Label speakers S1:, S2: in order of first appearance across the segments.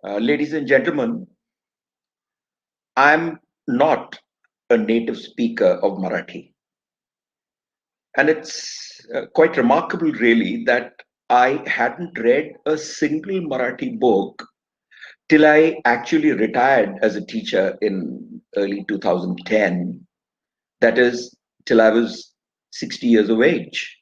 S1: Ladies and gentlemen, I'm not a native speaker of Marathi. And it's quite remarkable, really, that I hadn't read a single Marathi book till I actually retired as a teacher in early 2010. That is, till I was 60 years of age.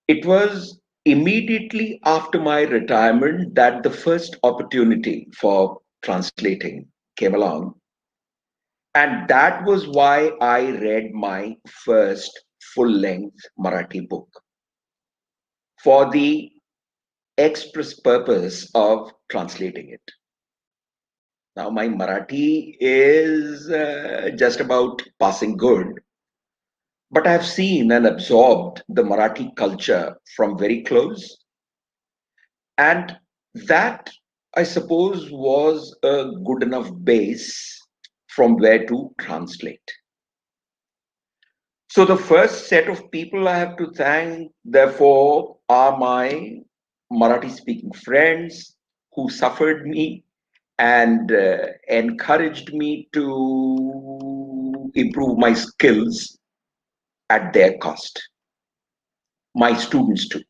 S1: It was immediately after my retirement that the first opportunity for translating came along. And that was why I read my first full length Marathi book for the express purpose of translating it. Now, my Marathi is just about passing good, but I've seen and absorbed the Marathi culture from very close. And that, I suppose, was a good enough base from where to translate. So the first set of people I have to thank, therefore, are my Marathi speaking friends who suffered me and encouraged me to improve my skills at their cost. My students too.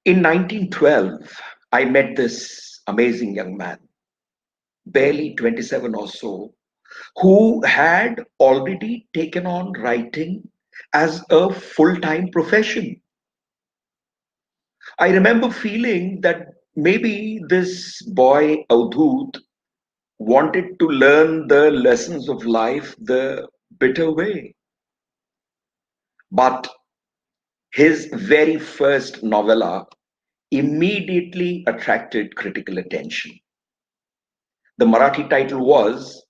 S1: In 1912, I met this amazing young man, barely 27 or so, who had already taken on writing as a full time profession. I remember feeling that maybe this boy, Avdut, wanted to learn the lessons of life the bitter way. But his very first novella immediately attracted critical attention. The Marathi title was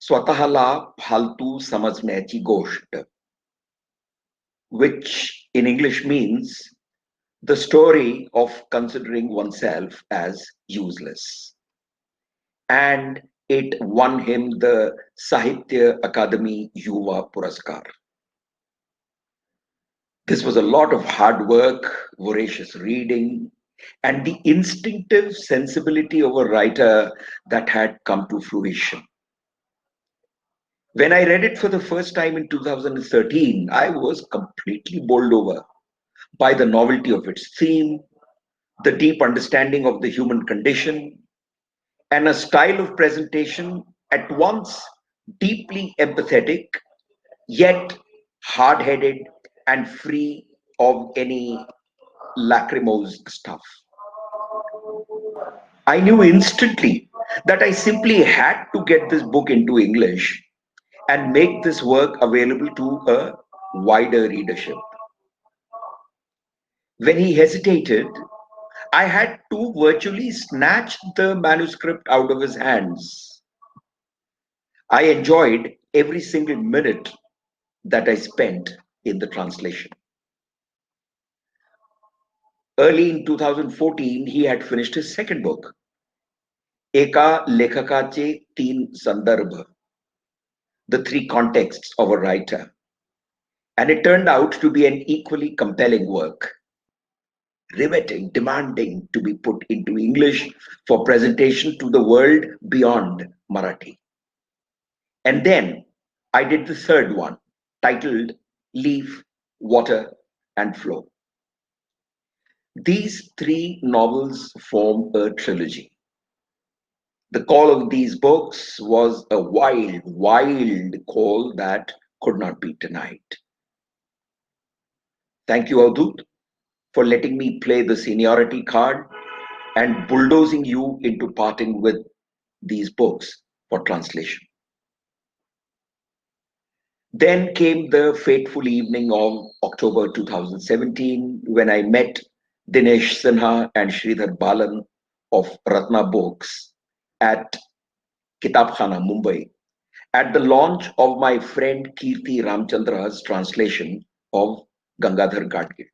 S1: Swatahala Phaltu Samajhण्याची Gosht, which in English means the story of considering oneself as useless. And it won him the Sahitya Akademi Yuva Puraskar. This was a lot of hard work, voracious reading, and the instinctive sensibility of a writer that had come to fruition. When I read it for the first time in 2013, I was completely bowled over by the novelty of its theme, the deep understanding of the human condition, and a style of presentation at once deeply empathetic, yet hard headed and free of any lachrymose stuff. I knew instantly that I simply had to get this book into English and make this work available to a wider readership. When he hesitated, I had to virtually snatch the manuscript out of his hands. I enjoyed every single minute that I spent in the translation. Early in 2014, he had finished his second book, Eka Lekhakache Teen Sandarbh, the three contexts of a writer. And it turned out to be an equally compelling work, riveting, demanding to be put into English for presentation to the world beyond Marathi. And then I did the third one, titled Leaf, Water, and Flow. These three novels form a trilogy. The call of these books was a wild, wild call that could not be denied. Thank you, Avdut, for letting me play the seniority card and bulldozing you into parting with these books for translation. Then came the fateful evening of October 2017 when I met Dinesh Sinha and Sridhar Balan of Ratna Books at Kitabkhana, Mumbai, at the launch of my friend Kirti Ramchandra's translation of Gangadhar Gadgil.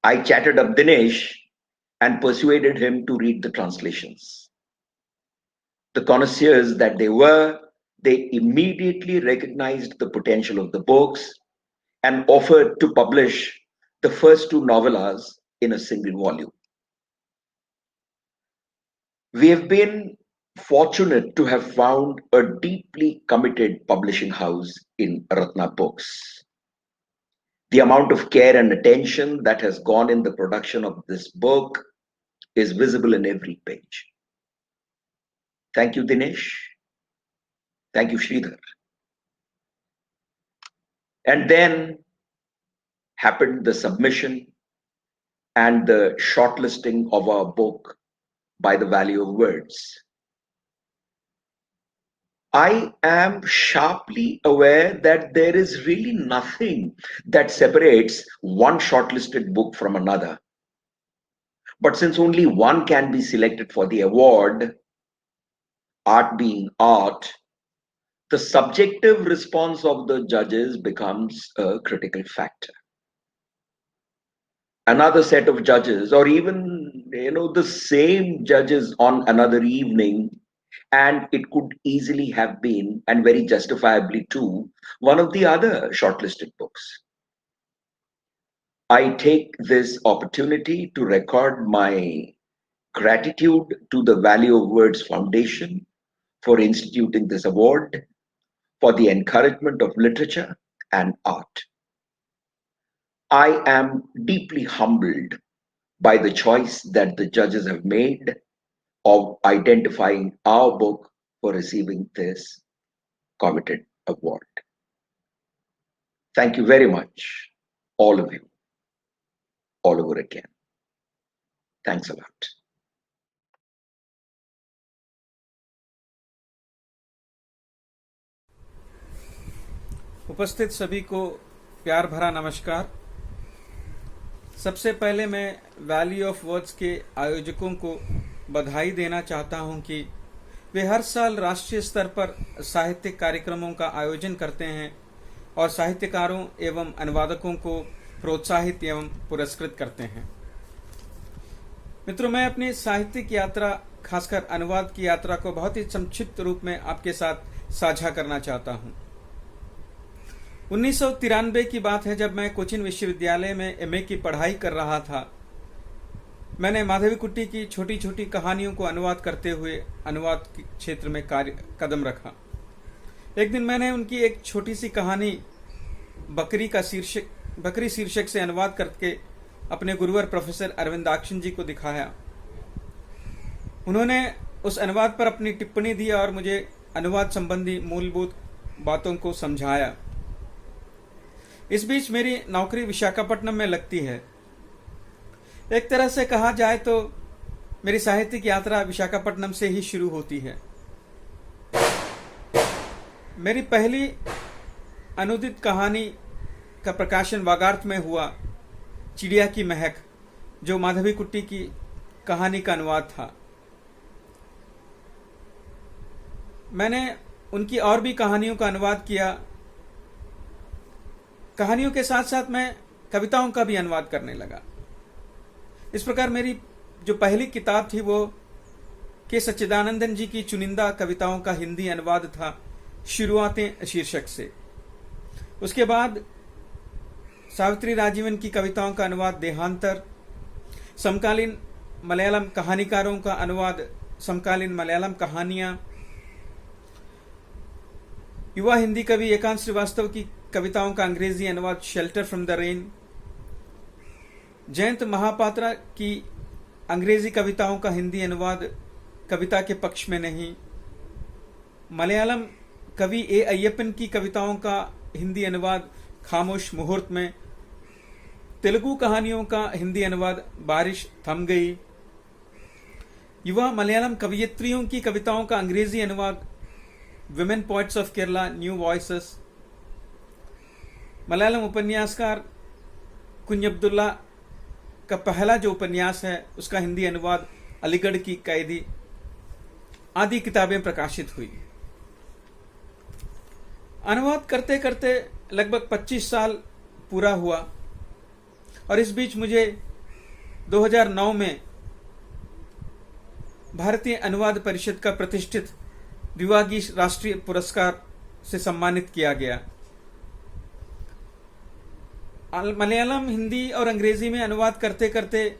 S1: I chatted up Dinesh and persuaded him to read the translations. The connoisseurs that they were, they immediately recognized the potential of the books and offered to publish the first two novellas in a single volume. We have been fortunate to have found a deeply committed publishing house in Ratna Books. The amount of care and attention that has gone in the production of this book is visible in every page. Thank you, Dinesh. Thank you, Sridhar. And then happened the submission and the shortlisting of our book by the Value of Words. I am sharply aware that there is really nothing that separates one shortlisted book from another. But since only one can be selected for the award, art being art, the subjective response of the judges becomes a critical factor. Another set of judges, or even the same judges on another evening, and it could easily have been, and very justifiably too, one of the other shortlisted books. I take this opportunity to record my gratitude to the Value of Words Foundation for instituting this award, for the encouragement of literature and art. I am deeply humbled by the choice that the judges have made of identifying our book for receiving this coveted award. Thank you very much, all of you, all over again. Thanks a lot.
S2: उपस्थित सभी को प्यार भरा नमस्कार। सबसे पहले मैं value of words के आयोजकों को बधाई देना चाहता हूं कि वे हर साल राष्ट्रीय स्तर पर साहित्यिक कार्यक्रमों का आयोजन करते हैं और साहित्यकारों एवं अनुवादकों को प्रोत्साहित एवं पुरस्कृत करते हैं। मित्रों, मैं अपनी साहित्यिक यात्रा, खासकर अनुवाद की यात्रा को बहुत ही संक्षिप्त रूप में आपके साथ साझा करना चाहता हूं। 1993 की बात है, जब मैं कोचिन विश्वविद्यालय में एमए की पढ़ाई कर रहा था। मैंने माधवीकुट्टी की छोटी छोटी कहानियों को अनुवाद करते हुए अनुवाद के क्षेत्र में कदम रखा। एक दिन मैंने उनकी एक छोटी सी कहानी बकरी शीर्षक से अनुवाद करके अपने गुरुवर प्रोफेसर अरविंदाक्शन जी को दिखाया। उन्होंने उस अनुवाद पर अपनी टिप्पणी दी और मुझे अनुवाद संबंधी मूलभूत बातों को समझाया। इस बीच मेरी नौकरी विशाखापट्टनम में लगती है। एक तरह से कहा जाए तो मेरी साहित्यिक यात्रा विशाखापट्टनम से ही शुरू होती है। मेरी पहली अनुदित कहानी का प्रकाशन वागार्थ में हुआ, चिड़िया की महक, जो माधवीकुट्टी की कहानी का अनुवाद था। मैंने उनकी और भी कहानियों का अनुवाद किया। कहानियों के साथ साथ मैं कविताओं का भी अनुवाद करने लगा। इस प्रकार मेरी जो पहली किताब थी वो के सच्चिदानंदन जी की चुनिंदा कविताओं का हिंदी अनुवाद था, शुरुआतें शीर्षक से। उसके बाद सावित्री राजीवन की कविताओं का अनुवाद देहांतर, समकालीन मलयालम कहानीकारों का अनुवाद समकालीन मलयालम कहानियां, युवा हिंदी कवि एकांत श्रीवास्तव की कविताओं का अंग्रेजी अनुवाद shelter from the rain, Jayanta Mahapatra की अंग्रेजी कविताओं का हिंदी अनुवाद कविता के पक्ष में नहीं, मलयालम कवि ए अय्यप्पन की कविताओं का हिंदी अनुवाद खामोश मुहूर्त में, तेलुगु कहानियों का हिंदी अनुवाद बारिश थम गई, युवा मलयालम कवयित्रियों की कविताओं का अंग्रेजी अनुवाद women poets of Kerala new voices, Malayalam उपन्यासकार कुंज अब्दुल्ला का पहला जो उपन्यास है उसका हिंदी अनुवाद अलीगढ़ की कैदी, आदि किताबें प्रकाशित हुई। अनुवाद करते करते लगभग 25 साल पूरा हुआ और इस बीच मुझे 2009 में भारतीय अनुवाद परिषद का प्रतिष्ठित द्विभाषी राष्ट्रीय पुरस्कार से सम्मानित किया गया। मलयालम, हिंदी और अंग्रेजी में अनुवाद करते करते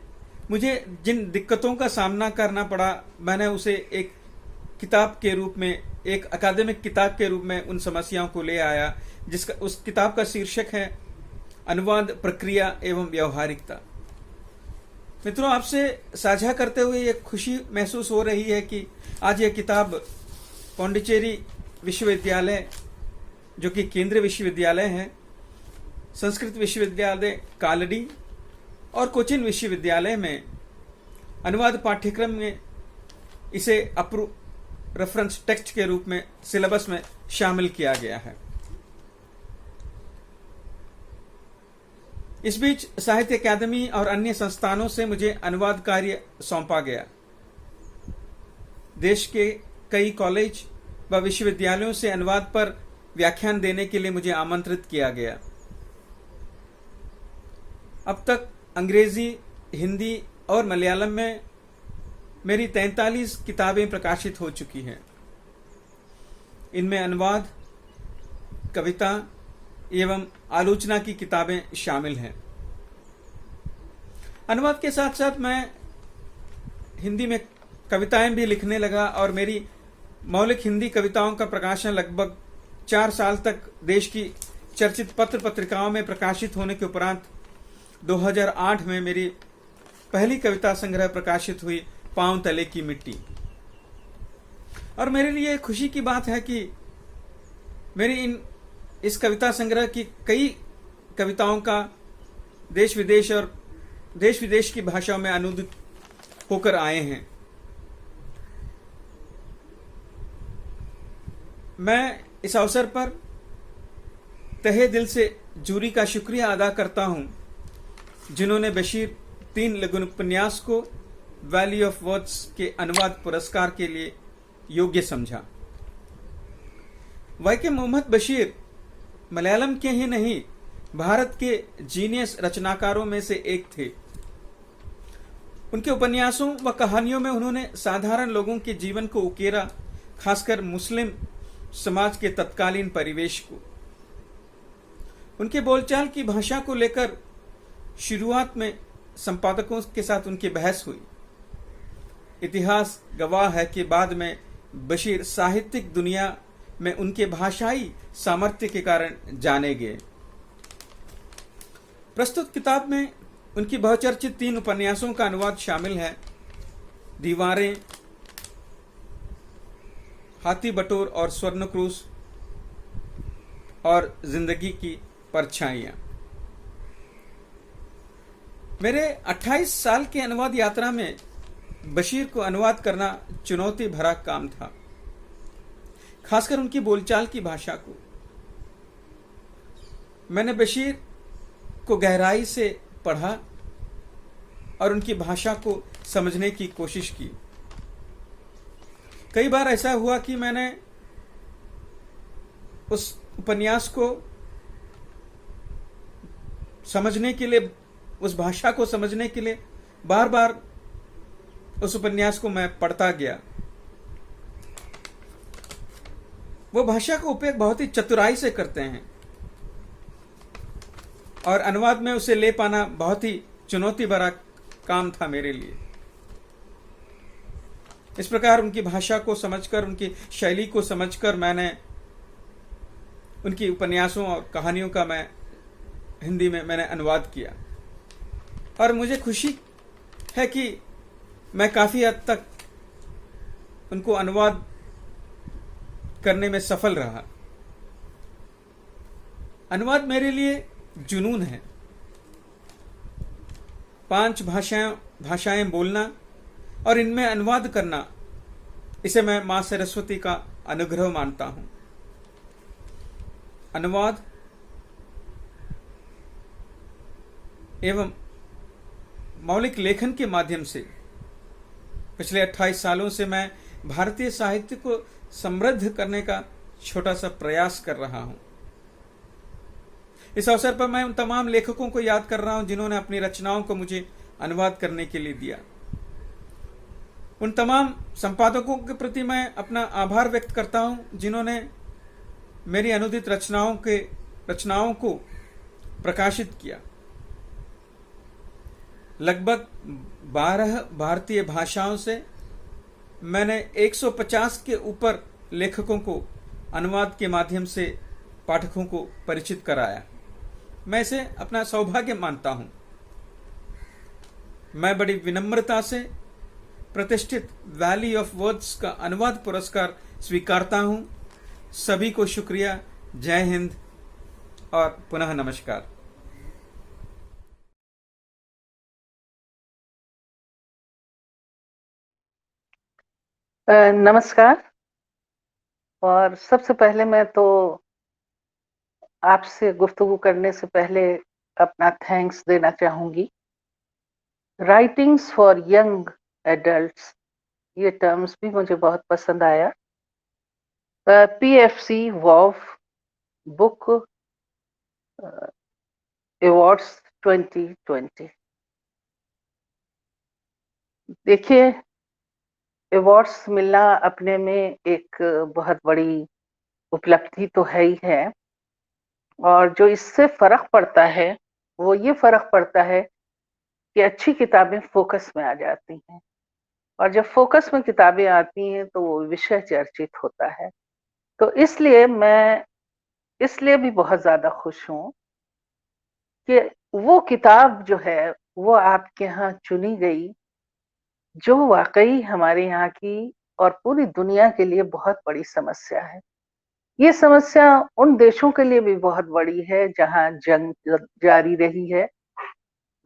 S2: मुझे जिन दिक्कतों का सामना करना पड़ा, मैंने उसे एक किताब के रूप में, एक अकादमिक किताब के रूप में उन समस्याओं को ले आया, जिसका उस किताब का शीर्षक है अनुवाद प्रक्रिया एवं व्यावहारिकता। मित्रों, आपसे साझा करते हुए ये खुशी महसूस हो रही है कि आज यह किताब पौंडीचेरी विश्वविद्यालय, जो कि केंद्रीय विश्वविद्यालय है, संस्कृत विश्वविद्यालय कालडी और कोचिन विश्वविद्यालय में अनुवाद पाठ्यक्रम में इसे रेफरेंस टेक्स्ट के रूप में सिलेबस में शामिल किया गया है। इस बीच साहित्य अकादमी और अन्य संस्थानों से मुझे अनुवाद कार्य सौंपा गया। देश के कई कॉलेज व विश्वविद्यालयों से अनुवाद पर व्याख्यान देने के लिए मुझे आमंत्रित किया गया। अब तक अंग्रेजी, हिंदी और मलयालम में मेरी 43 किताबें प्रकाशित हो चुकी हैं। इनमें अनुवाद, कविता एवं आलोचना की किताबें शामिल हैं। अनुवाद के साथ साथ मैं हिंदी में कविताएं भी लिखने लगा और मेरी मौलिक हिंदी कविताओं का प्रकाशन लगभग 4 साल तक देश की चर्चित पत्र पत्रिकाओं में प्रकाशित होने के उपरांत 2008 में मेरी पहली कविता संग्रह प्रकाशित हुई, पांव तले की मिट्टी। और मेरे लिए खुशी की बात है कि मेरी इस कविता संग्रह की कई कविताओं का देश विदेश की भाषाओं में अनुदित होकर आए हैं। मैं इस अवसर पर तहे दिल से जूरी का शुक्रिया अदा करता हूं, जिन्होंने बशीर 3 लघु उपन्यास को वैली ऑफ वर्ड्स के अनुवाद पुरस्कार के लिए योग्य समझा। वाईके मोहम्मद बशीर मलयालम के ही नहीं, भारत के जीनियस रचनाकारों में से एक थे। उनके उपन्यासों व कहानियों में उन्होंने साधारण लोगों के जीवन को उकेरा, खासकर मुस्लिम समाज के तत्कालीन परिवेश को। उनके बोलचाल की भाषा को लेकर शुरुआत में संपादकों के साथ उनकी बहस हुई। इतिहास गवाह है कि बाद में बशीर साहित्यिक दुनिया में उनके भाषाई सामर्थ्य के कारण जाने गए। प्रस्तुत किताब में उनकी बहुचर्चित 3 उपन्यासों का अनुवाद शामिल है। दीवारें, हाथी बटोर और स्वर्णक्रूस और जिंदगी की परछाइयां। मेरे 28 साल के अनुवाद यात्रा में बशीर को अनुवाद करना चुनौती भरा काम था, खासकर उनकी बोलचाल की भाषा को। मैंने बशीर को गहराई से पढ़ा और उनकी भाषा को समझने की कोशिश की। कई बार ऐसा हुआ कि मैंने उस उपन्यास को समझने के लिए, उस भाषा को समझने के लिए बार बार उस उपन्यास को मैं पढ़ता गया। वो भाषा का उपयोग बहुत ही चतुराई से करते हैं और अनुवाद में उसे ले पाना बहुत ही चुनौती भरा काम था मेरे लिए। इस प्रकार उनकी भाषा को समझकर, उनकी शैली को समझकर मैंने उनकी उपन्यासों और कहानियों का हिंदी में मैंने अनुवाद किया और मुझे खुशी है कि मैं काफी हद तक उनको अनुवाद करने में सफल रहा। अनुवाद मेरे लिए जुनून है। 5 भाषाएं बोलना और इनमें अनुवाद करना, इसे मैं मां सरस्वती का अनुग्रह मानता हूं। अनुवाद एवं मौलिक लेखन के माध्यम से पिछले 28 सालों से मैं भारतीय साहित्य को समृद्ध करने का छोटा सा प्रयास कर रहा हूं। इस अवसर पर मैं उन तमाम लेखकों को याद कर रहा हूं जिन्होंने अपनी रचनाओं को मुझे अनुवाद करने के लिए दिया। उन तमाम संपादकों के प्रति मैं अपना आभार व्यक्त करता हूं जिन्होंने मेरी अनुदित रचनाओं को प्रकाशित किया। लगभग 12 भारतीय भाषाओं से मैंने 150 के ऊपर लेखकों को अनुवाद के माध्यम से पाठकों को परिचित कराया। मैं इसे अपना सौभाग्य मानता हूं। मैं बड़ी विनम्रता से प्रतिष्ठित वैली ऑफ वर्ड्स का अनुवाद पुरस्कार स्वीकारता हूं। सभी को शुक्रिया, जय हिंद और पुनः नमस्कार।
S3: नमस्कार। और सबसे पहले मैं तो आपसे गुफ्तगू करने से पहले अपना थैंक्स देना चाहूंगी। राइटिंग्स फॉर यंग एडल्ट्स, ये टर्म्स भी मुझे बहुत पसंद आया। PFC wow book awards 2020। देखिए, अवार्ड्स मिलना अपने में एक बहुत बड़ी उपलब्धि तो है ही है, और जो इससे फर्क पड़ता है वो ये फर्क पड़ता है कि अच्छी किताबें फोकस में आ जाती हैं, और जब फोकस में किताबें आती हैं तो वो विषय चर्चित होता है। तो इसलिए मैं इसलिए भी बहुत ज्यादा खुश हूँ कि वो किताब जो है वो आपके यहाँ चुनी गई, जो वाकई हमारे यहाँ की और पूरी दुनिया के लिए बहुत बड़ी समस्या है। ये समस्या उन देशों के लिए भी बहुत बड़ी है जहाँ जंग जारी रही है,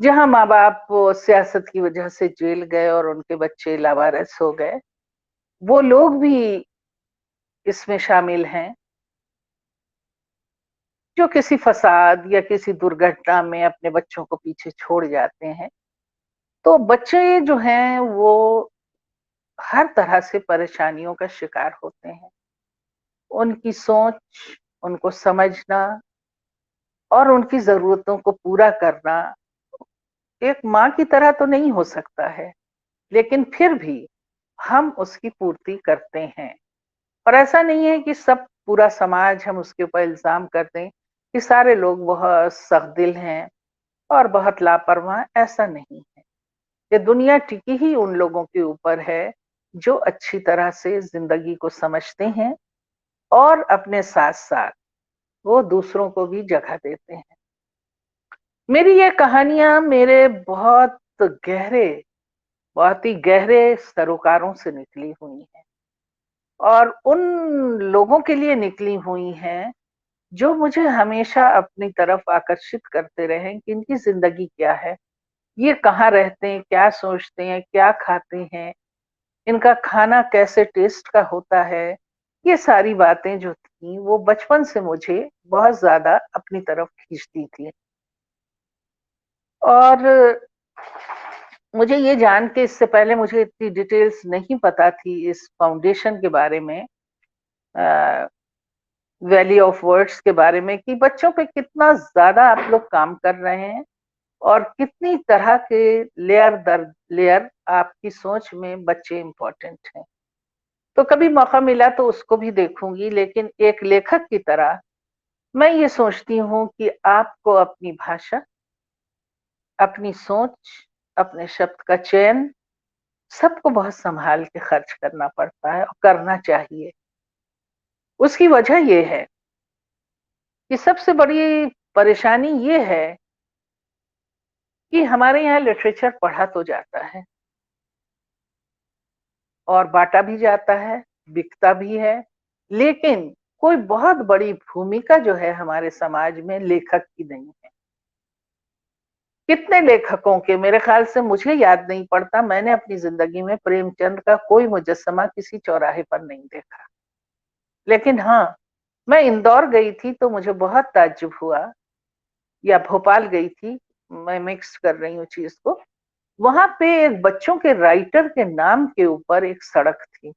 S3: जहाँ माँ बाप सियासत की वजह से जेल गए और उनके बच्चे लावारिस हो गए। वो लोग भी इसमें शामिल हैं जो किसी फसाद या किसी दुर्घटना में अपने बच्चों को पीछे छोड़ जाते हैं। तो बच्चे जो हैं वो हर तरह से परेशानियों का शिकार होते हैं। उनकी सोच, उनको समझना और उनकी जरूरतों को पूरा करना एक माँ की तरह तो नहीं हो सकता है, लेकिन फिर भी हम उसकी पूर्ति करते हैं। और ऐसा नहीं है कि सब पूरा समाज हम उसके ऊपर इल्जाम कर दें कि सारे लोग बहुत सख्त दिल हैं और बहुत लापरवाह। ऐसा नहीं है। ये दुनिया टिकी ही उन लोगों के ऊपर है जो अच्छी तरह से जिंदगी को समझते हैं और अपने साथ साथ वो दूसरों को भी जगह देते हैं। मेरी ये कहानियां मेरे बहुत ही गहरे सरोकारों से निकली हुई हैं, और उन लोगों के लिए निकली हुई हैं जो मुझे हमेशा अपनी तरफ आकर्षित करते रहे कि इनकी जिंदगी क्या है, ये कहाँ रहते हैं, क्या सोचते हैं, क्या खाते हैं, इनका खाना कैसे टेस्ट का होता है। ये सारी बातें जो थी वो बचपन से मुझे बहुत ज्यादा अपनी तरफ खींचती थी। और मुझे ये जान के, इससे पहले मुझे इतनी डिटेल्स नहीं पता थी इस फाउंडेशन के बारे में, वैली ऑफ वर्ड्स के बारे में, कि बच्चों पे कितना ज्यादा आप लोग काम कर रहे हैं और कितनी तरह के लेयर दर लेयर आपकी सोच में बच्चे इंपॉर्टेंट हैं। तो कभी मौका मिला तो उसको भी देखूंगी, लेकिन एक लेखक की तरह मैं ये सोचती हूँ कि आपको अपनी भाषा, अपनी सोच, अपने शब्द का चयन सबको बहुत संभाल के खर्च करना पड़ता है और करना चाहिए। उसकी वजह यह है कि सबसे बड़ी परेशानी ये है कि हमारे यहाँ लिटरेचर पढ़ा तो जाता है और बांटा भी जाता है, बिकता भी है, लेकिन कोई बहुत बड़ी भूमिका जो है हमारे समाज में लेखक की नहीं है। कितने लेखकों के, मेरे ख्याल से मुझे याद नहीं पड़ता, मैंने अपनी जिंदगी में प्रेमचंद का कोई मुजस्समा किसी चौराहे पर नहीं देखा। लेकिन हाँ, मैं इंदौर गई थी तो मुझे बहुत ताज्जुब हुआ, या भोपाल गई थी, मैं मिक्स कर रही हूँ चीज को। वहां पे एक बच्चों के राइटर के नाम के ऊपर एक सड़क थी,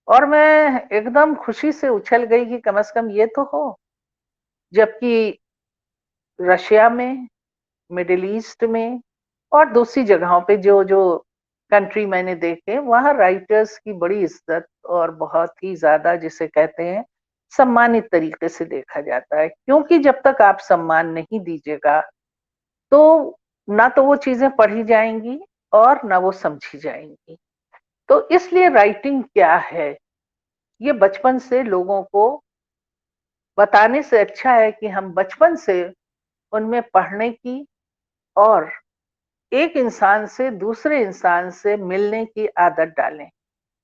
S3: और मैं एकदम खुशी से उछल गई कि कम से कम ये तो हो। जबकि रशिया में, मिडिल ईस्ट में और दूसरी जगहों पे जो जो कंट्री मैंने देखे, वहां राइटर्स की बड़ी इज्जत और बहुत ही ज्यादा, जिसे कहते हैं सम्मानित तरीके से देखा जाता है, क्योंकि जब तक आप सम्मान नहीं दीजिएगा तो ना तो वो चीजें पढ़ी जाएंगी और ना वो समझी जाएंगी। तो इसलिए राइटिंग क्या है, ये बचपन से लोगों को बताने से अच्छा है कि हम बचपन से उनमें पढ़ने की और एक इंसान से दूसरे इंसान से मिलने की आदत डालें।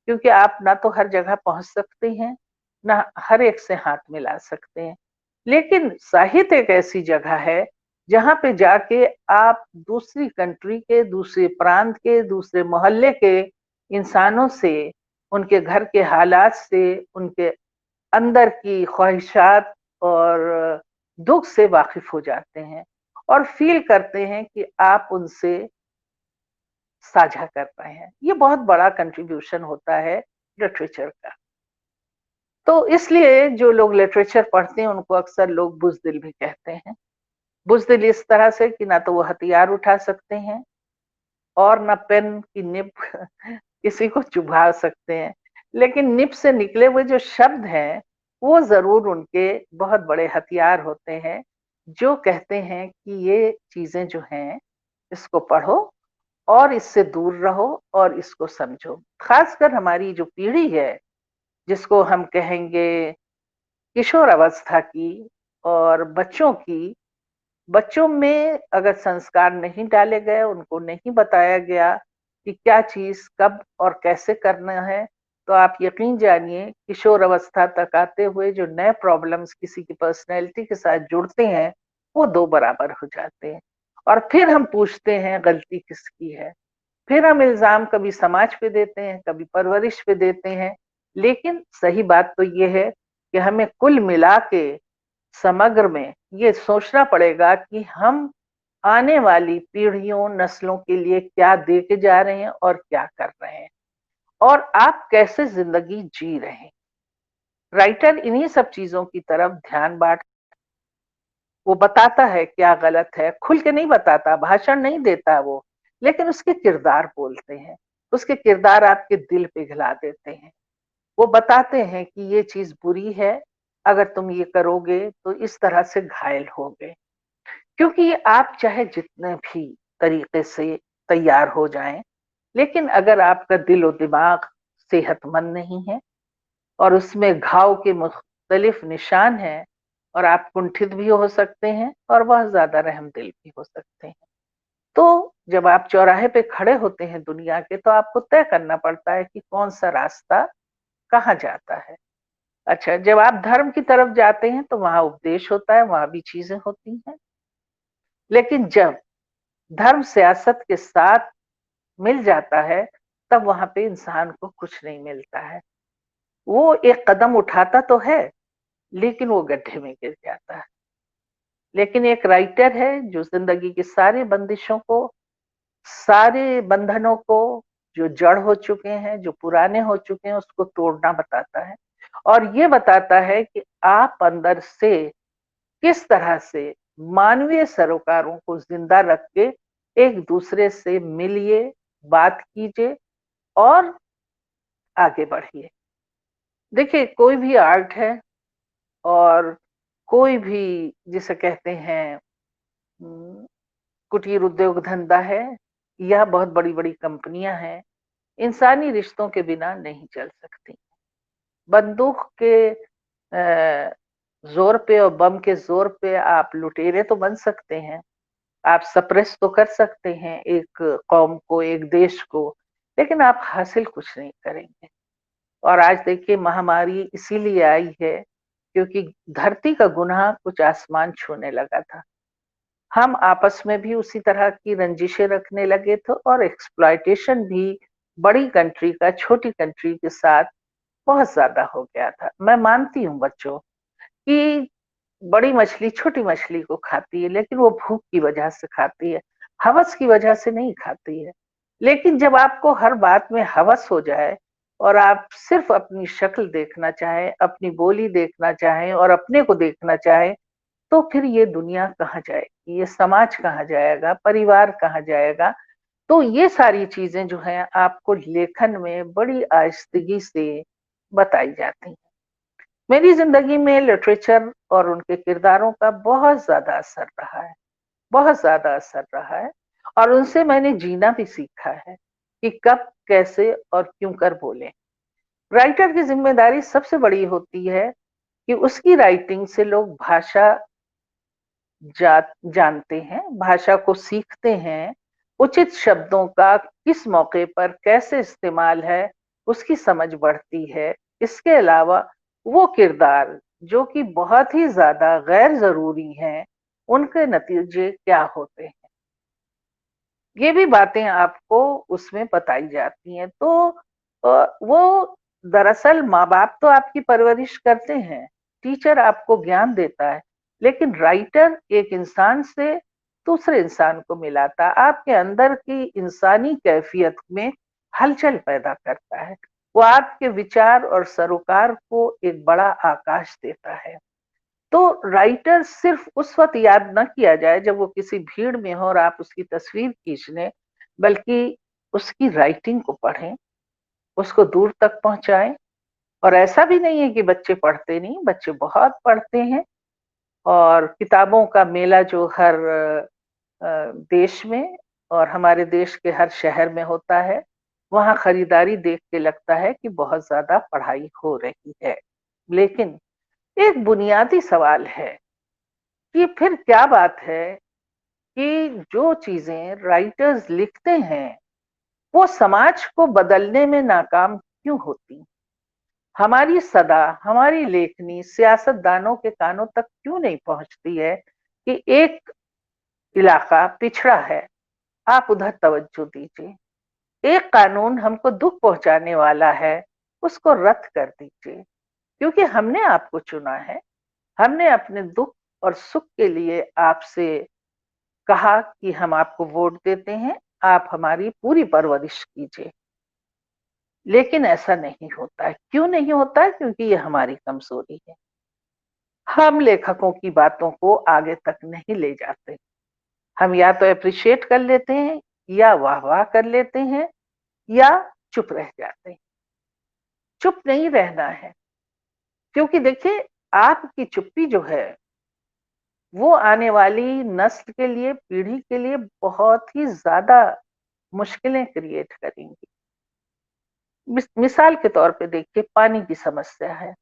S3: क्योंकि आप ना तो हर जगह पहुंच सकते हैं, ना हर एक से हाथ मिला सकते हैं, लेकिन साहित्य एक ऐसी जगह है जहां पे जाके आप दूसरी कंट्री के, दूसरे प्रांत के, दूसरे मोहल्ले के इंसानों से, उनके घर के हालात से, उनके अंदर की ख्वाहिशात और दुख से वाकिफ हो जाते हैं और फील करते हैं कि आप उनसे साझा कर रहे हैं। ये बहुत बड़ा कंट्रीब्यूशन होता है लिटरेचर का। तो इसलिए जो लोग लिटरेचर पढ़ते हैं उनको अक्सर लोग बुज़दिल भी कहते हैं। बुज़दिल इस तरह से कि ना तो वो हथियार उठा सकते हैं और ना पेन की निब किसी को चुभा सकते हैं, लेकिन निब से निकले हुए जो शब्द हैं वो जरूर उनके बहुत बड़े हथियार होते हैं, जो कहते हैं कि ये चीजें जो हैं इसको पढ़ो और इससे दूर रहो और इसको समझो। खासकर हमारी जो पीढ़ी है, जिसको हम कहेंगे किशोर अवस्था की और बच्चों की, बच्चों में अगर संस्कार नहीं डाले गए, उनको नहीं बताया गया कि क्या चीज कब और कैसे करना है, तो आप यकीन जानिए किशोर अवस्था तक आते हुए जो नए प्रॉब्लम्स किसी की पर्सनैलिटी के साथ जुड़ते हैं वो दो बराबर हो जाते हैं। और फिर हम पूछते हैं गलती किसकी है, फिर हम इल्जाम कभी समाज पे देते हैं, कभी परवरिश पे देते हैं। लेकिन सही बात तो ये है कि हमें कुल मिला के समग्र में ये सोचना पड़ेगा कि हम आने वाली पीढ़ियों, नस्लों के लिए क्या दे के जा रहे हैं और क्या कर रहे हैं, और आप कैसे जिंदगी जी रहे हैं। राइटर इन्हीं सब चीजों की तरफ ध्यान बांट, वो बताता है क्या गलत है, खुल के नहीं बताता, भाषण नहीं देता वो, लेकिन उसके किरदार बोलते हैं, उसके किरदार आपके दिल पिघला देते हैं। वो बताते हैं कि ये चीज बुरी है, अगर तुम ये करोगे तो इस तरह से घायल होगे। क्योंकि आप चाहे जितने भी तरीके से तैयार हो जाएं, लेकिन अगर आपका दिल और दिमाग सेहतमंद नहीं है और उसमें घाव के मुख्तलिफ निशान हैं, और आप कुंठित भी हो सकते हैं और वह ज्यादा रहमदिल भी हो सकते हैं। तो जब आप चौराहे पे खड़े होते हैं दुनिया के, तो आपको तय करना पड़ता है कि कौन सा रास्ता कहाँ जाता है। अच्छा, जब आप धर्म की तरफ जाते हैं तो वहां उपदेश होता है, वहां भी चीजें होती हैं। लेकिन जब धर्म सियासत के साथ मिल जाता है, तब वहां पे इंसान को कुछ नहीं मिलता है। वो एक कदम उठाता तो है, लेकिन वो गड्ढे में गिर जाता है। लेकिन एक राइटर है जो जिंदगी की सारी बंदिशों को, सारे बंधनों को, जो जड़ हो चुके हैं, जो पुराने हो चुके हैं, उसको तोड़ना बताता है। और ये बताता है कि आप अंदर से किस तरह से मानवीय सरोकारों को जिंदा रख के एक दूसरे से मिलिए, बात कीजिए और आगे बढ़िए। देखिए, कोई भी आर्ट है और कोई भी जिसे कहते हैं कुटीर उद्योग धंधा है, या बहुत बड़ी बड़ी कंपनियां हैं, इंसानी रिश्तों के बिना नहीं चल सकती। बंदूक के जोर पे और बम के जोर पे आप लुटेरे तो बन सकते हैं, आप सप्रेस तो कर सकते हैं एक कौम को, एक देश को, लेकिन आप हासिल कुछ नहीं करेंगे। और आज देखिए, महामारी इसीलिए आई है क्योंकि धरती का गुनाह कुछ आसमान छूने लगा था। हम आपस में भी उसी तरह की रंजिशें रखने लगे थे और एक्सप्लॉयटेशन भी बड़ी कंट्री का छोटी कंट्री के साथ बहुत ज्यादा हो गया था। मैं मानती हूँ बच्चों कि बड़ी मछली छोटी मछली को खाती है, लेकिन वो भूख की वजह से खाती है, हवस की वजह से नहीं खाती है। लेकिन जब आपको हर बात में हवस हो जाए और आप सिर्फ अपनी शक्ल देखना चाहें, अपनी बोली देखना चाहें और अपने को देखना चाहें, तो फिर ये दुनिया कहाँ जाएगी, ये समाज कहाँ जाएगा, परिवार कहाँ जाएगा। तो ये सारी चीजें जो हैं आपको लेखन में बड़ी आहिस्तगी से बताई जाती हैं। मेरी जिंदगी में लिटरेचर और उनके किरदारों का बहुत ज्यादा असर रहा है, बहुत ज्यादा असर रहा है। और उनसे मैंने जीना भी सीखा है कि कब, कैसे और क्यों कर बोले। राइटर की जिम्मेदारी सबसे बड़ी होती है कि उसकी राइटिंग से लोग भाषा जानते हैं, भाषा को सीखते हैं, उचित शब्दों का किस मौके पर कैसे इस्तेमाल है उसकी समझ बढ़ती है। इसके अलावा वो किरदार जो कि बहुत ही ज्यादा गैर जरूरी हैं, उनके नतीजे क्या होते हैं, ये भी बातें आपको उसमें बताई जाती हैं। तो वो दरअसल माँ बाप तो आपकी परवरिश करते हैं, टीचर आपको ज्ञान देता है, लेकिन राइटर एक इंसान से दूसरे इंसान को मिलाता, आपके अंदर की इंसानी कैफियत में हलचल पैदा करता है। वो आपके विचार और सरोकार को एक बड़ा आकाश देता है। तो राइटर सिर्फ उस वक्त याद न किया जाए जब वो किसी भीड़ में हो और आप उसकी तस्वीर खींच लें, बल्कि उसकी राइटिंग को पढ़ें, उसको दूर तक पहुंचाएं। और ऐसा भी नहीं है कि बच्चे पढ़ते नहीं, बच्चे बहुत पढ़ते हैं। और किताबों का मेला जो हर देश में और हमारे देश के हर शहर में होता है, वहां खरीदारी देख के लगता है कि बहुत ज्यादा पढ़ाई हो रही है। लेकिन एक बुनियादी सवाल है कि फिर क्या बात है कि जो चीजें राइटर्स लिखते हैं वो समाज को बदलने में नाकाम क्यों होती? हमारी सदा, हमारी लेखनी सियासतदानों के कानों तक क्यों नहीं पहुंचती है कि एक इलाका पिछड़ा है, आप उधर तवज्जो दीजिए। एक कानून हमको दुख पहुंचाने वाला है, उसको रद्द कर दीजिए, क्योंकि हमने आपको चुना है, हमने अपने दुख और सुख के लिए आपसे कहा कि हम आपको वोट देते हैं, आप हमारी पूरी परवरिश कीजिए। लेकिन ऐसा नहीं होता है। क्यों नहीं होता है? क्योंकि ये हमारी कमजोरी है। हम लेखकों की बातों को आगे तक नहीं ले जाते। हम या तो अप्रिशिएट कर लेते हैं, या वाह वाह कर लेते हैं, या चुप रह जाते हैं। चुप नहीं रहना है, क्योंकि देखिए आपकी चुप्पी जो है वो आने वाली नस्ल के लिए, पीढ़ी के लिए बहुत ही ज्यादा मुश्किलें क्रिएट करेंगी। मिसाल के तौर पे देखिए, पानी की समस्या है।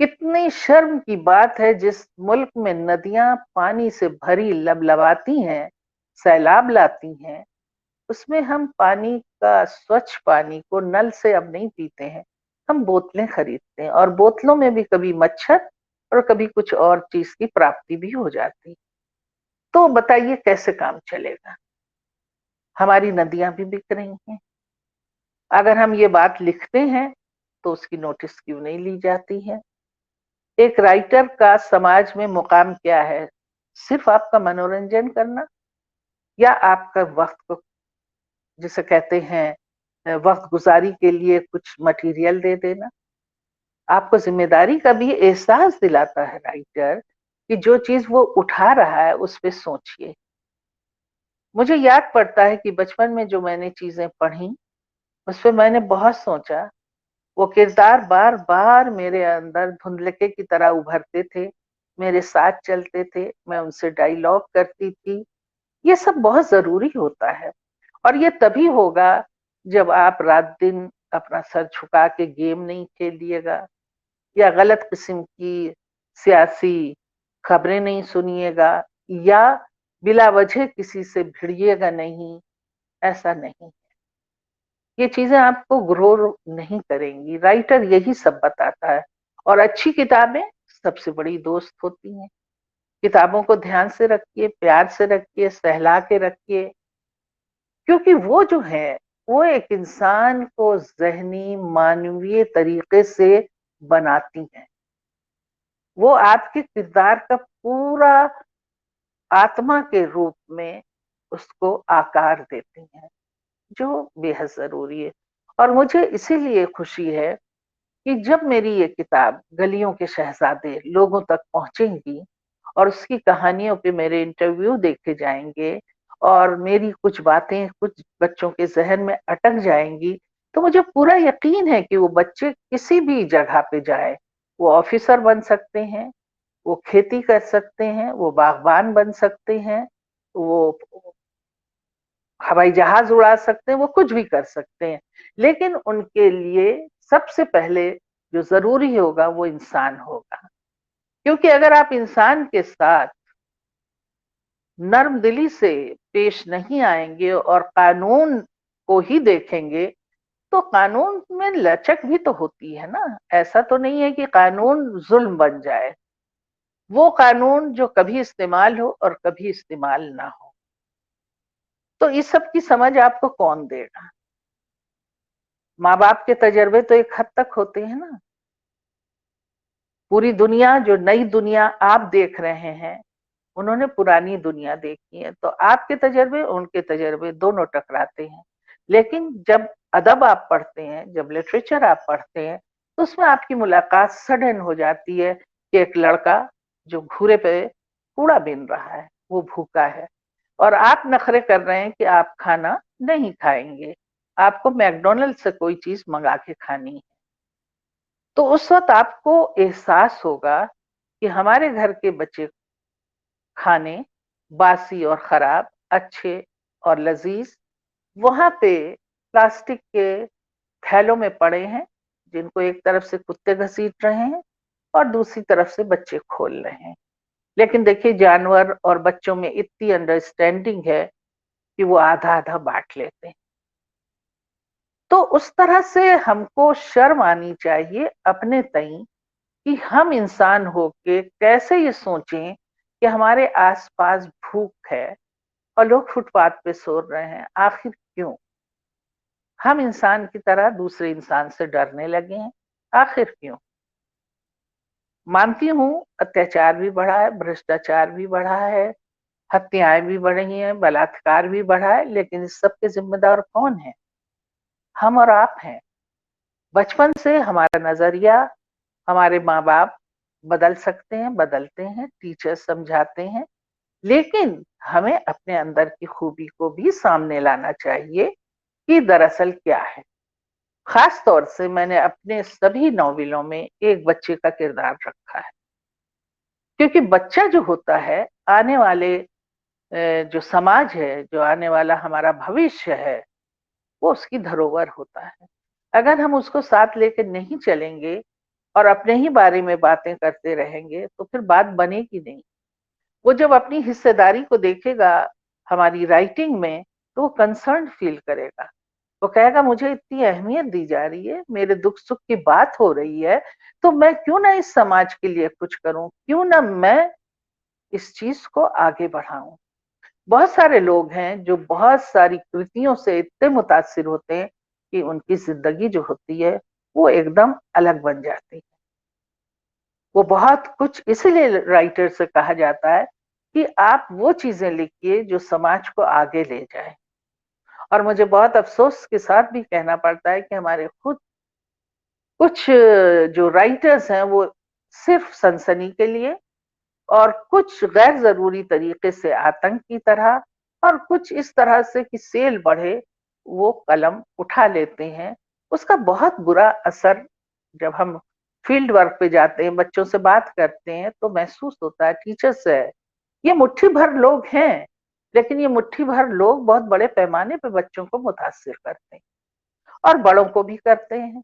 S3: कितनी शर्म की बात है, जिस मुल्क में नदियां पानी से भरी लबलबाती हैं, सैलाब लाती हैं, उसमें हम पानी का, स्वच्छ पानी को नल से अब नहीं पीते हैं, हम बोतलें खरीदते हैं। और बोतलों में भी कभी मच्छर और कभी कुछ और चीज की प्राप्ति भी हो जाती। तो बताइए कैसे काम चलेगा? हमारी नदियां भी बिक रही हैं। अगर हम ये बात लिखते हैं तो उसकी नोटिस क्यों नहीं ली जाती है? एक राइटर का समाज में मुकाम क्या है? सिर्फ आपका मनोरंजन करना, या आपका वक्त को, जिसे कहते हैं वक्त गुजारी के लिए कुछ मटेरियल दे देना? आपको जिम्मेदारी का भी एहसास दिलाता है राइटर कि जो चीज वो उठा रहा है उस पे सोचिए। मुझे याद पड़ता है कि बचपन में जो मैंने चीजें पढ़ी उस पे मैंने बहुत सोचा। वो किरदार बार बार मेरे अंदर धुंधलके की तरह उभरते थे, मेरे साथ चलते थे, मैं उनसे डायलॉग करती थी। ये सब बहुत जरूरी होता है। और ये तभी होगा जब आप रात दिन अपना सर झुका के गेम नहीं खेलिएगा, या गलत किस्म की सियासी खबरें नहीं सुनिएगा, या बिला वजह किसी से भिड़िएगा नहीं। ऐसा नहीं, ये चीजें आपको ग्रो नहीं करेंगी। राइटर यही सब बताता है। और अच्छी किताबें सबसे बड़ी दोस्त होती हैं। किताबों को ध्यान से रखिए, प्यार से रखिए, सहला के रखिए, क्योंकि वो जो है वो एक इंसान को जहनी, मानवीय तरीके से बनाती हैं। वो आपके किरदार का पूरा आत्मा के रूप में उसको आकार देती हैं, जो बेहद जरूरी है। और मुझे इसीलिए खुशी है कि जब मेरी ये किताब गलियों के शहजादे लोगों तक पहुंचेंगी और उसकी कहानियों पे मेरे इंटरव्यू देखे जाएंगे और मेरी कुछ बातें कुछ बच्चों के जहन में अटक जाएंगी, तो मुझे पूरा यकीन है कि वो बच्चे किसी भी जगह पे जाए वो ऑफिसर बन सकते हैं, वो खेती कर सकते हैं, वो बागबान बन सकते हैं, वो हवाई जहाज उड़ा सकते हैं, वो कुछ भी कर सकते हैं। लेकिन उनके लिए सबसे पहले जो जरूरी होगा वो इंसान होगा। क्योंकि अगर आप इंसान के साथ नर्म दिली से पेश नहीं आएंगे और कानून को ही देखेंगे, तो कानून में लचक भी तो होती है ना। ऐसा तो नहीं है कि कानून जुल्म बन जाए। वो कानून जो कभी इस्तेमाल हो और कभी इस्तेमाल ना हो। तो इस सब की समझ आपको कौन देगा? माँ बाप के तजर्बे तो एक हद तक होते हैं ना। पूरी दुनिया, जो नई दुनिया आप देख रहे हैं, उन्होंने पुरानी दुनिया देखी है। तो आपके तजर्बे उनके तजर्बे दोनों टकराते हैं। लेकिन जब अदब आप पढ़ते हैं, जब लिटरेचर आप पढ़ते हैं, तो उसमें आपकी मुलाकात सडन हो जाती है कि एक लड़का जो घूरे पे कूड़ा बीन रहा है, वो भूखा है, और आप नखरे कर रहे हैं कि आप खाना नहीं खाएंगे, आपको मैकडोनल्ड से कोई चीज मंगा के खानी है। तो उस वक्त आपको एहसास होगा कि हमारे घर के बच्चे खाने बासी और खराब, अच्छे और लजीज, वहां पे प्लास्टिक के थैलों में पड़े हैं, जिनको एक तरफ से कुत्ते घसीट रहे हैं और दूसरी तरफ से बच्चे खोल रहे हैं। लेकिन देखिए, जानवर और बच्चों में इतनी अंडरस्टैंडिंग है कि वो आधा आधा बांट लेते हैं। तो उस तरह से हमको शर्म आनी चाहिए अपने तई कि हम इंसान होके कैसे ये सोचें कि हमारे आसपास भूख है और लोग फुटपाथ पे सो रहे हैं। आखिर क्यों? हम इंसान की तरह दूसरे इंसान से डरने लगे हैं। आखिर क्यों? मानती हूँ, अत्याचार भी बढ़ा है, भ्रष्टाचार भी बढ़ा है, हत्याएं भी बढ़ी हैं, बलात्कार भी बढ़ा है, लेकिन इस सब के जिम्मेदार कौन है? हम और आप हैं। बचपन से हमारा नजरिया, हमारे माँ बाप बदल सकते हैं, बदलते हैं, टीचर्स समझाते हैं, लेकिन हमें अपने अंदर की खूबी को भी सामने लाना चाहिए कि दरअसल क्या है। खास तौर से मैंने अपने सभी नॉवेलों में एक बच्चे का किरदार रखा है, क्योंकि बच्चा जो होता है, आने वाले जो समाज है, जो आने वाला हमारा भविष्य है, वो उसकी धरोहर होता है। अगर हम उसको साथ लेकर नहीं चलेंगे और अपने ही बारे में बातें करते रहेंगे, तो फिर बात बनेगी नहीं। वो जब अपनी हिस्सेदारी को देखेगा हमारी राइटिंग में, तो वो कंसर्न फील करेगा। वो कहेगा, मुझे इतनी अहमियत दी जा रही है, मेरे दुख सुख की बात हो रही है, तो मैं क्यों ना इस समाज के लिए कुछ करूं, क्यों ना मैं इस चीज को आगे बढ़ाऊं। बहुत सारे लोग हैं जो बहुत सारी कृतियों से इतने मुतासिर होते हैं कि उनकी जिंदगी जो होती है वो एकदम अलग बन जाती है। वो बहुत कुछ, इसीलिए राइटर से कहा जाता है कि आप वो चीजें लिखिए जो समाज को आगे ले जाए। और मुझे बहुत अफसोस के साथ भी कहना पड़ता है कि हमारे खुद कुछ जो राइटर्स हैं, वो सिर्फ सनसनी के लिए, और कुछ गैर जरूरी तरीके से आतंक की तरह, और कुछ इस तरह से कि सेल बढ़े, वो कलम उठा लेते हैं। उसका बहुत बुरा असर जब हम फील्ड वर्क पे जाते हैं, बच्चों से बात करते हैं, तो महसूस होता है। टीचर्स है, ये मुट्ठी भर लोग हैं, लेकिन ये मुट्ठी भर लोग बहुत बड़े पैमाने पे बच्चों को मुतासिर करते हैं और बड़ों को भी करते हैं।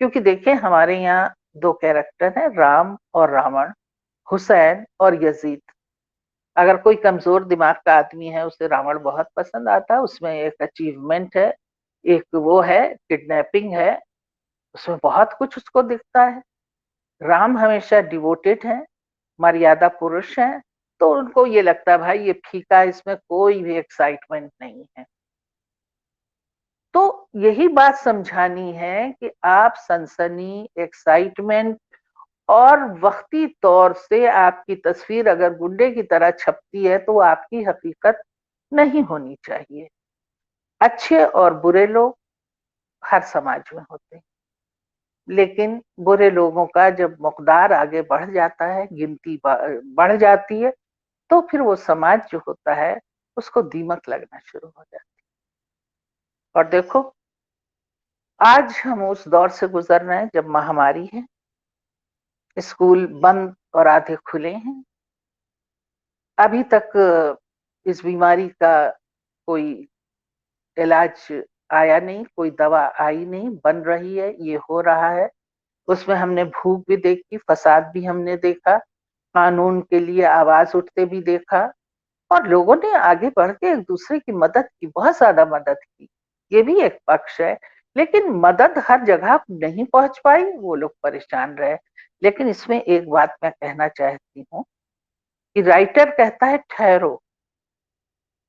S3: क्योंकि देखिए, हमारे यहाँ दो कैरेक्टर हैं, राम और रावण, हुसैन और यजीद। अगर कोई कमजोर दिमाग का आदमी है, उसे रावण बहुत पसंद आता है। उसमें एक अचीवमेंट है, एक वो है, किडनैपिंग है, उसमें बहुत कुछ उसको दिखता है। राम हमेशा डिवोटेड है, मर्यादा पुरुष है, तो उनको ये लगता है भाई ये फीका है, इसमें कोई भी एक्साइटमेंट नहीं है। तो यही बात समझानी है कि आप सनसनी, एक्साइटमेंट और वक्ती तौर से आपकी तस्वीर अगर गुंडे की तरह छपती है, तो वो आपकी हकीकत नहीं होनी चाहिए। अच्छे और बुरे लोग हर समाज में होते हैं, लेकिन बुरे लोगों का जब मकदार आगे बढ़ जाता है, गिनती बढ़ जाती है, तो फिर वो समाज जो होता है उसको दीमक लगना शुरू हो जाती है। और देखो, आज हम उस दौर से गुजर रहे हैं जब महामारी है, स्कूल बंद और आधे खुले हैं। अभी तक इस बीमारी का कोई इलाज आया नहीं, कोई दवा आई नहीं, बन रही है, ये हो रहा है। उसमें हमने भूख भी देखी, फसाद भी हमने देखा, कानून के लिए आवाज उठते भी देखा, और लोगों ने आगे बढ़ के एक दूसरे की मदद की, बहुत ज्यादा मदद की। ये भी एक पक्ष है, लेकिन मदद हर जगह नहीं पहुंच पाई, वो लोग परेशान रहे। लेकिन इसमें एक बात मैं कहना चाहती हूँ कि राइटर कहता है ठहरो,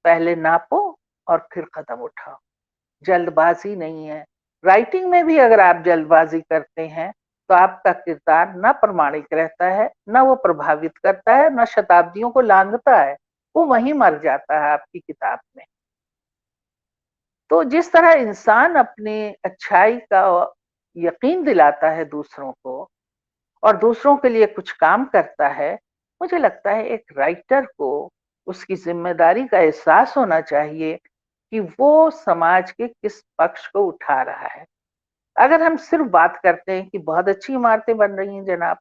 S3: पहले नापो और फिर कदम उठाओ। जल्दबाजी नहीं है। राइटिंग में भी अगर आप जल्दबाजी करते हैं तो आपका किरदार ना प्रमाणिक रहता है, ना वो प्रभावित करता है, ना शताब्दियों को लांघता है, वो वहीं मर जाता है आपकी किताब में। तो जिस तरह इंसान अपने अच्छाई का यकीन दिलाता है दूसरों को और दूसरों के लिए कुछ काम करता है, मुझे लगता है एक राइटर को उसकी जिम्मेदारी का एहसास होना चाहिए कि वो समाज के किस पक्ष को उठा रहा है। अगर हम सिर्फ बात करते हैं कि बहुत अच्छी इमारतें बन रही हैं जनाब,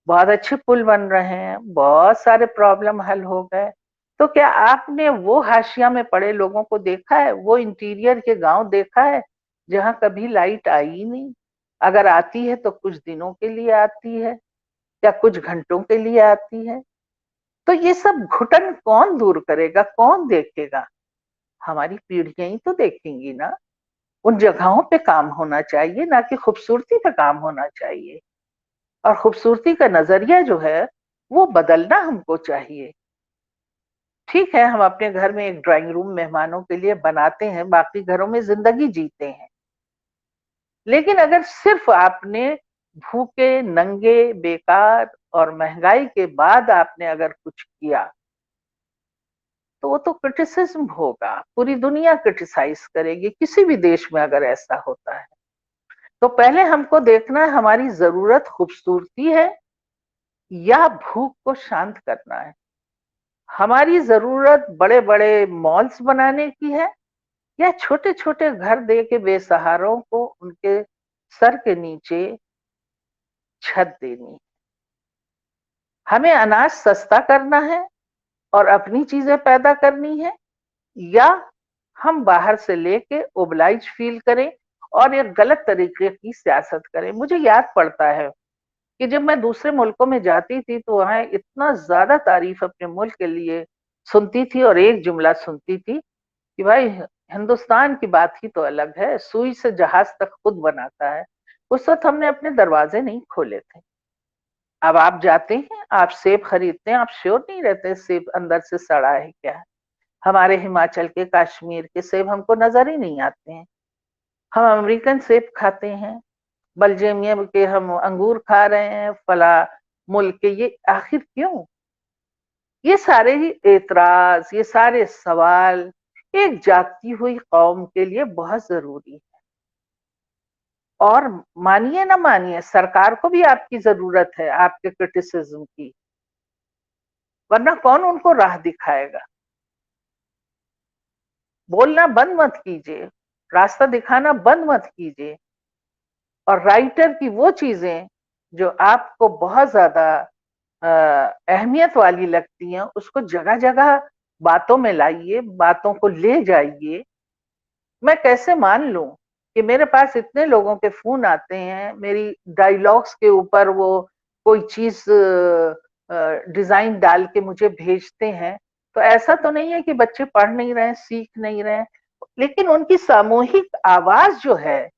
S3: बहुत अच्छे पुल बन रहे हैं, बहुत सारे प्रॉब्लम हल हो गए, तो क्या आपने वो हाशिया में पड़े लोगों को देखा है, वो इंटीरियर के गांव देखा है जहां कभी लाइट आई ही नहीं? अगर आती है तो कुछ दिनों के लिए आती है या कुछ घंटों के लिए आती है। तो ये सब घुटन कौन दूर करेगा, कौन देखेगा? हमारी पीढ़ियां ही तो देखेंगी ना। उन जगहों पे काम होना चाहिए, ना कि खूबसूरती पे काम होना चाहिए। और खूबसूरती का नजरिया जो है वो बदलना हमको चाहिए। ठीक है, हम अपने घर में एक ड्राइंग रूम मेहमानों के लिए बनाते हैं, बाकी घरों में जिंदगी जीते हैं। लेकिन अगर सिर्फ आपने भूखे नंगे बेकार और महंगाई के बाद आपने अगर कुछ किया तो वो तो क्रिटिसिज्म होगा, पूरी दुनिया क्रिटिसाइज करेगी किसी भी देश में अगर ऐसा होता है। तो पहले हमको देखना है हमारी जरूरत खूबसूरती है या भूख को शांत करना है। हमारी जरूरत बड़े बड़े मॉल्स बनाने की है या छोटे छोटे घर दे के बेसहारों को उनके सर के नीचे छत देनी है। हमें अनाज सस्ता करना है और अपनी चीजें पैदा करनी है, या हम बाहर से लेके ओबलाइज फील करें और एक गलत तरीके की सियासत करें। मुझे याद पड़ता है कि जब मैं दूसरे मुल्कों में जाती थी तो वहां इतना ज्यादा तारीफ अपने मुल्क के लिए सुनती थी और एक जुमला सुनती थी कि भाई हिंदुस्तान की बात ही तो अलग है, सुई से जहाज तक खुद बनाता है। उस वक्त हमने अपने दरवाजे नहीं खोले थे। अब आप जाते हैं, आप सेब खरीदते हैं, आप श्योर नहीं रहते सेब अंदर से सड़ा है क्या है। हमारे हिमाचल के कश्मीर के सेब हमको नजर ही नहीं आते हैं। हम अमेरिकन सेब खाते हैं, बेल्जियम के हम अंगूर खा रहे हैं, फला मुल्क के, ये आखिर क्यों? ये सारे ही एतराज, ये सारे सवाल एक जागती हुई कौम के लिए बहुत जरूरी है। और मानिए ना मानिए, सरकार को भी आपकी जरूरत है आपके क्रिटिसिज्म की, वरना कौन उनको राह दिखाएगा? बोलना बंद मत कीजिए, रास्ता दिखाना बंद मत कीजिए। और राइटर की वो चीजें जो आपको बहुत ज्यादा अहमियत वाली लगती हैं, उसको जगह जगह बातों में लाइए, बातों को ले जाइए। मैं कैसे मान लूं कि मेरे पास इतने लोगों के फोन आते हैं मेरी डायलॉग्स के ऊपर, वो कोई चीज डिजाइन डाल के मुझे भेजते हैं। तो ऐसा तो नहीं है कि बच्चे पढ़ नहीं रहे हैं, सीख नहीं रहे हैं, लेकिन उनकी सामूहिक आवाज जो है,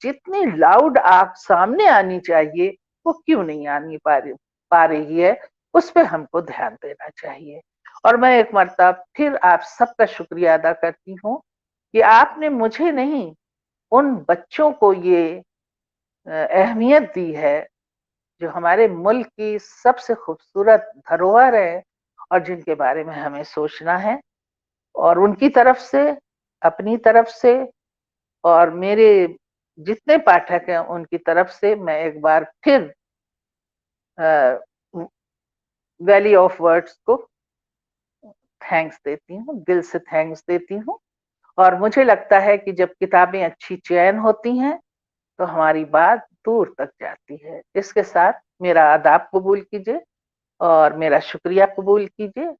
S3: जितनी लाउड आप सामने आनी चाहिए, वो क्यों नहीं पा रही है? उस पर हमको ध्यान देना चाहिए। और मैं एक मर्तबा फिर आप सबका शुक्रिया अदा करती हूँ कि आपने मुझे नहीं, उन बच्चों को ये अहमियत दी है जो हमारे मुल्क की सबसे खूबसूरत धरोहर है और जिनके बारे में हमें सोचना है। और उनकी तरफ से, अपनी तरफ से और मेरे जितने पाठक हैं उनकी तरफ से मैं एक बार फिर वैली ऑफ वर्ड्स को थैंक्स देती हूँ, दिल से थैंक्स देती हूँ। और मुझे लगता है कि जब किताबें अच्छी चयन होती हैं तो हमारी बात दूर तक जाती है। इसके साथ मेरा आदाब कबूल कीजिए और मेरा शुक्रिया कबूल कीजिए।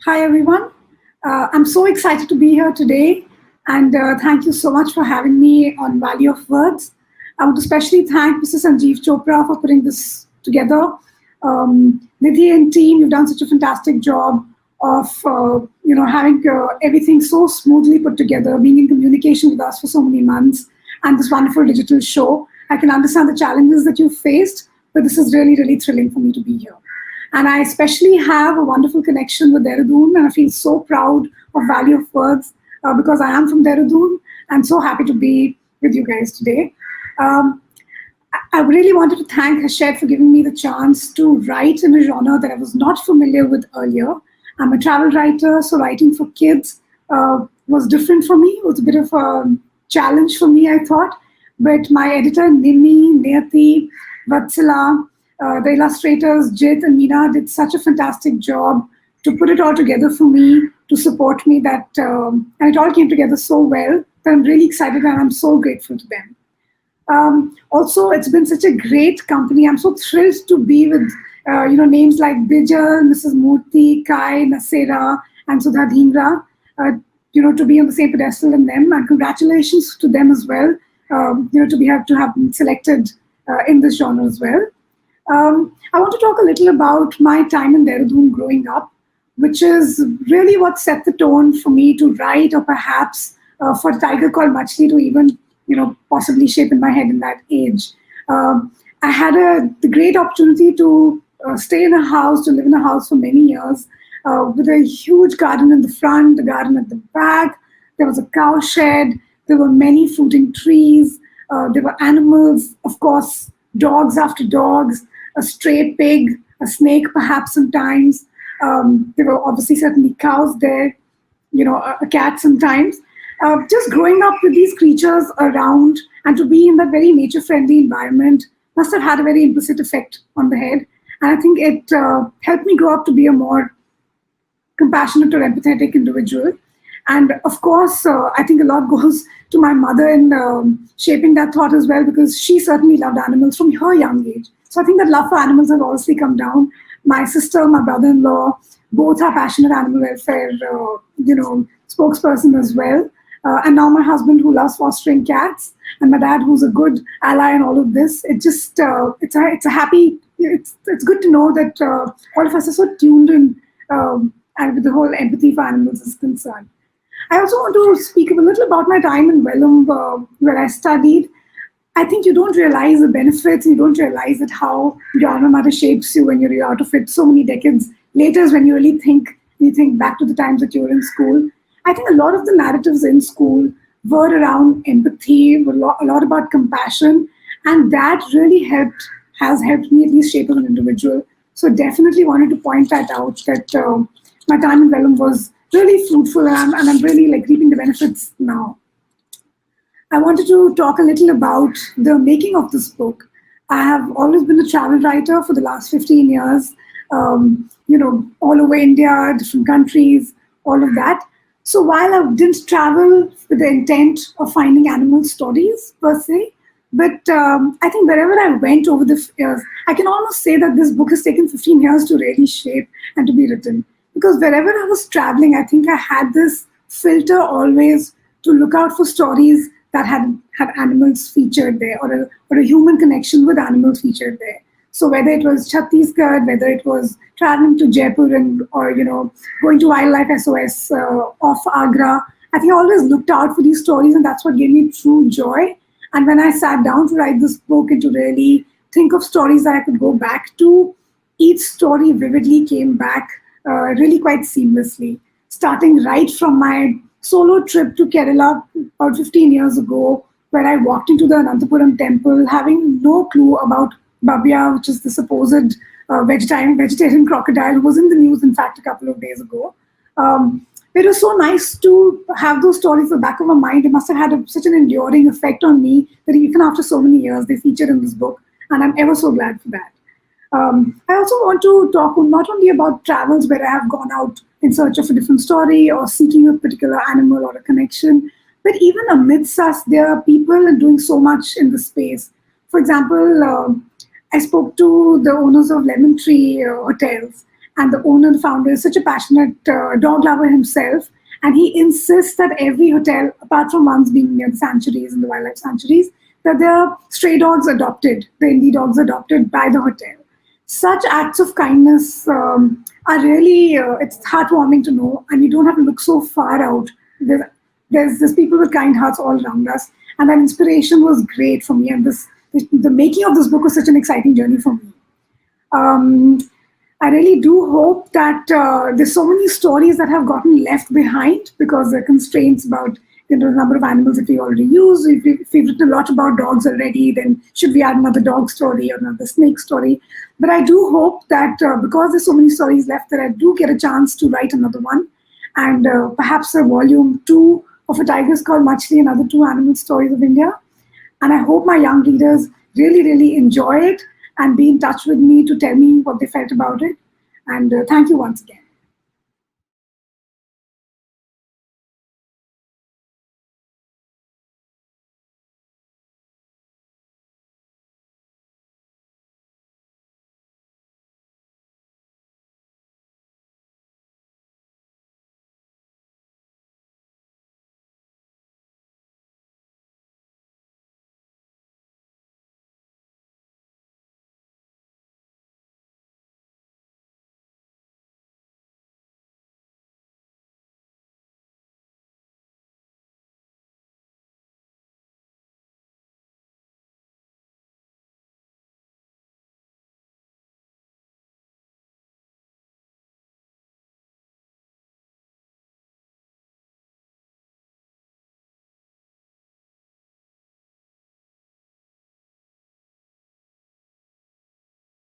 S4: Hi, everyone. I'm so excited to be here today, and thank you so much for having me on Valley of Words. I would especially thank Mr. Sanjeev Chopra for putting this together. Nidhi and team, you've done such a fantastic job of having everything so smoothly put together, being in communication with us for so many months, and this wonderful digital show. I can understand the challenges that you've faced, but this is really, really thrilling for me to be here. And I especially have a wonderful connection with Dehradun, and I feel so proud of Valley of Words because I am from Dehradun. I'm so happy to be with you guys today. I really wanted to thank Hachette for giving me the chance to write in a genre that I was not familiar with earlier. I'm a travel writer, so writing for kids was different for me. It was a bit of a challenge for me, I thought. But my editor, Nimi, Niyati, Vatsala, the illustrators, Jit and Meena, did such a fantastic job to put it all together for me, to support me, that and it all came together so well that I'm really excited and I'm so grateful to them. Also, it's been such a great company. I'm so thrilled to be with names like Bijal, Mrs. Murthy, Kai, Nasera, and Sudha Dhingra. To be on the same pedestal in them, and congratulations to them as well. To have been selected in this genre as well. I want to talk a little about my time in Dehradun growing up, which is really what set the tone for me to write, or perhaps for a tiger called Machli to even, possibly shape in my head in that age. I had the great opportunity to stay in a house, to live in a house for many years, with a huge garden in the front, a garden at the back. There was a cow shed. There were many fruiting trees. There were animals, of course, dogs after dogs, a stray pig, a snake perhaps sometimes. There were obviously certainly cows there, a cat sometimes. Just growing up with these creatures around and to be in that very nature-friendly environment must have had a very implicit effect on the head. And I think it helped me grow up to be a more compassionate or empathetic individual. And of course, I think a lot goes to my mother in shaping that thought as well, because she certainly loved animals from her young age. So I think that love for animals has obviously come down. My sister, my brother-in-law, both are passionate animal welfare, spokesperson as well. And now my husband, who loves fostering cats, and my dad, who's a good ally in all of this. It just it's good to know that all of us are so tuned in, and with the whole empathy for animals is concerned. I also want to speak a little about my time in Vellum, where I studied. I think you don't realize the benefits, you don't realize that how your alma mater shapes you when you're out of it so many decades later is when you really think back to the times that you were in school. I think a lot of the narratives in school were around empathy, were a lot about compassion, and that really has helped me at least shape as an individual. So definitely wanted to point that out, that my time in Vellum was really fruitful, and I'm really reaping the benefits now. I wanted to talk a little about the making of this book. I have always been a travel writer for the last 15 years, all over India, different countries, all of that. So while I didn't travel with the intent of finding animal stories per se, but I think wherever I went over the years, I can almost say that this book has taken 15 years to really shape and to be written. Because wherever I was traveling, I think I had this filter always to look out for stories that had animals featured there, or a human connection with animals featured there. So whether it was Chhattisgarh, whether it was traveling to Jaipur or going to Wildlife SOS off Agra, I think I always looked out for these stories, and that's what gave me true joy. And when I sat down to write this book and to really think of stories that I could go back to, each story vividly came back really quite seamlessly, starting right from my solo trip to Kerala about 15 years ago, where I walked into the Anantapuram temple having no clue about Babya, which is the supposed vegetarian crocodile who was in the news, in fact, a couple of days ago. It was so nice to have those stories in the back of my mind. It must have had such an enduring effect on me that even after so many years, they featured in this book, and I'm ever so glad for that. I also want to talk not only about travels where I have gone out in search of a different story or seeking a particular animal or a connection, But even amidst us, there are people doing so much in the space. For example, I spoke to the owners of Lemon Tree Hotels, and the owner, the founder, is such a passionate dog lover himself, and he insists that every hotel, apart from ones being near the sanctuaries and the wildlife sanctuaries, that there are stray dogs adopted, the indie dogs adopted by the hotel. Such acts of kindness are really, it's heartwarming to know, and you don't have to look so far out. There's people with kind hearts all around us, and that inspiration was great for me, and the making of this book was such an exciting journey for me. I really do hope that there's so many stories that have gotten left behind because there are constraints about the number of animals that we already use. If we've written a lot about dogs already, then should we add another dog story or another snake story? But I do hope that because there's so many stories left, that I do get a chance to write another one, and perhaps a volume 2 of a tiger's called Machli and other 2 animal stories of India. And I hope my young readers really, really enjoy it and be in touch with me to tell me what they felt about it. And thank you once again.